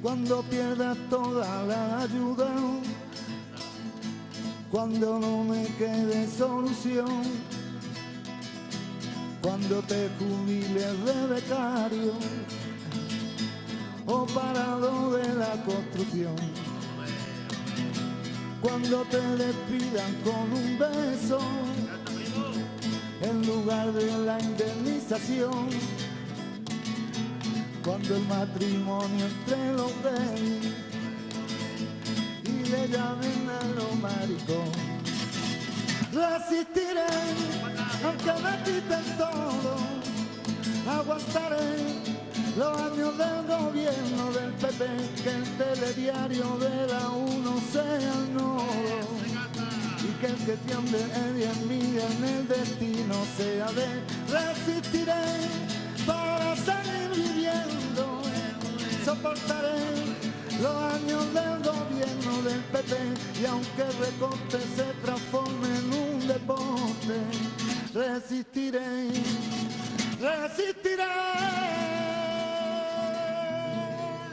cuando pierdas toda la ayuda, cuando no me quede solución, cuando te jubiles de becario o parado de la construcción, cuando te despidan con un beso en lugar de la indemnización, cuando el matrimonio entre los gays y le llamen a los maricón. Resistiré aunque me quiten todo, aguantaré los años del gobierno del PP, que el telediario de la 1 sea el nodo y que el que tiende y envidia en el destino sea de. Resistiré para seguir viviendo, soportaré los años del gobierno del PP y aunque el recorte se transforme en un deporte, resistiré, resistiré.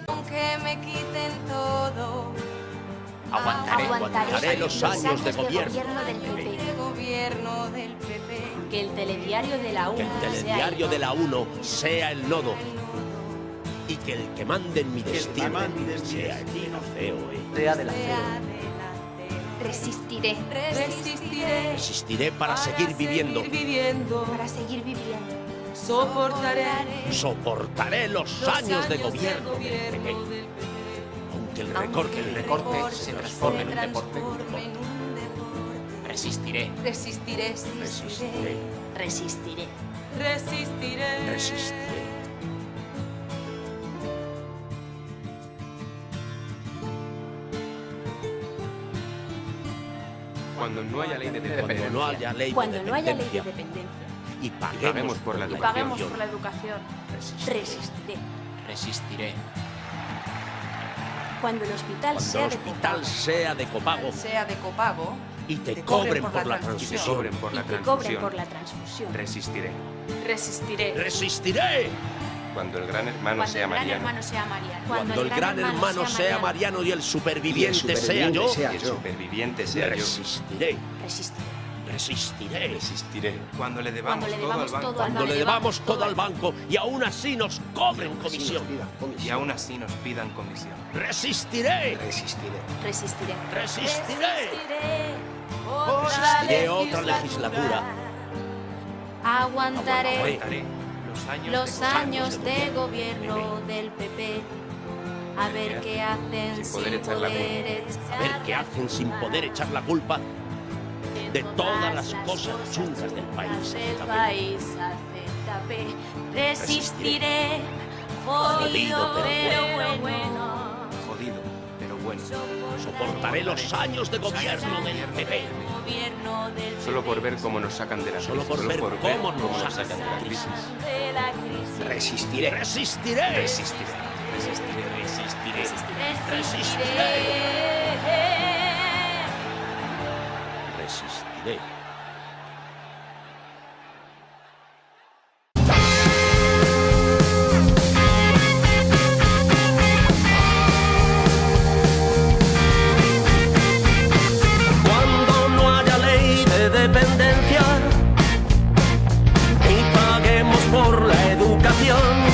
Aunque me quiten todo, aguantaré los años de gobierno del PP. Que el telediario de la 1 que el telediario de la 1 sea el nodo y que el que mande en mi destino sea el sea de la Resistiré. Resistiré para seguir viviendo. Para seguir viviendo. Soportaré los años de gobierno del PP. Aunque el recorte se transforme en un deporte. Resistiré. Resistiré. Cuando no haya ley de Cuando no haya ley de dependencia y paguemos por la educación. Resistiré. Cuando el hospital sea de copago y te cobren por la transfusión. Resistiré. Resistiré. Cuando el gran hermano sea Mariano. Cuando el gran hermano sea Mariano y el superviviente sea yo. Y el superviviente sea yo. Resistiré. Cuando le debamos todo al banco y aún así nos cobren comisión. Y aún así nos pidan comisión. Resistiré. Resistiré. Resistiré otra legislatura. Aguantaré los años de gobierno del PP. A ver qué hacen sin poder echar la culpa de todas las cosas chungas del país. Resistiré, jodido pero bueno. Soportaré los años de gobierno del PP. Solo por ver cómo nos sacan de la crisis. Solo por ver cómo nos sacan de la crisis. Resistiré. Cuando no haya ley de dependencia y paguemos por la educación,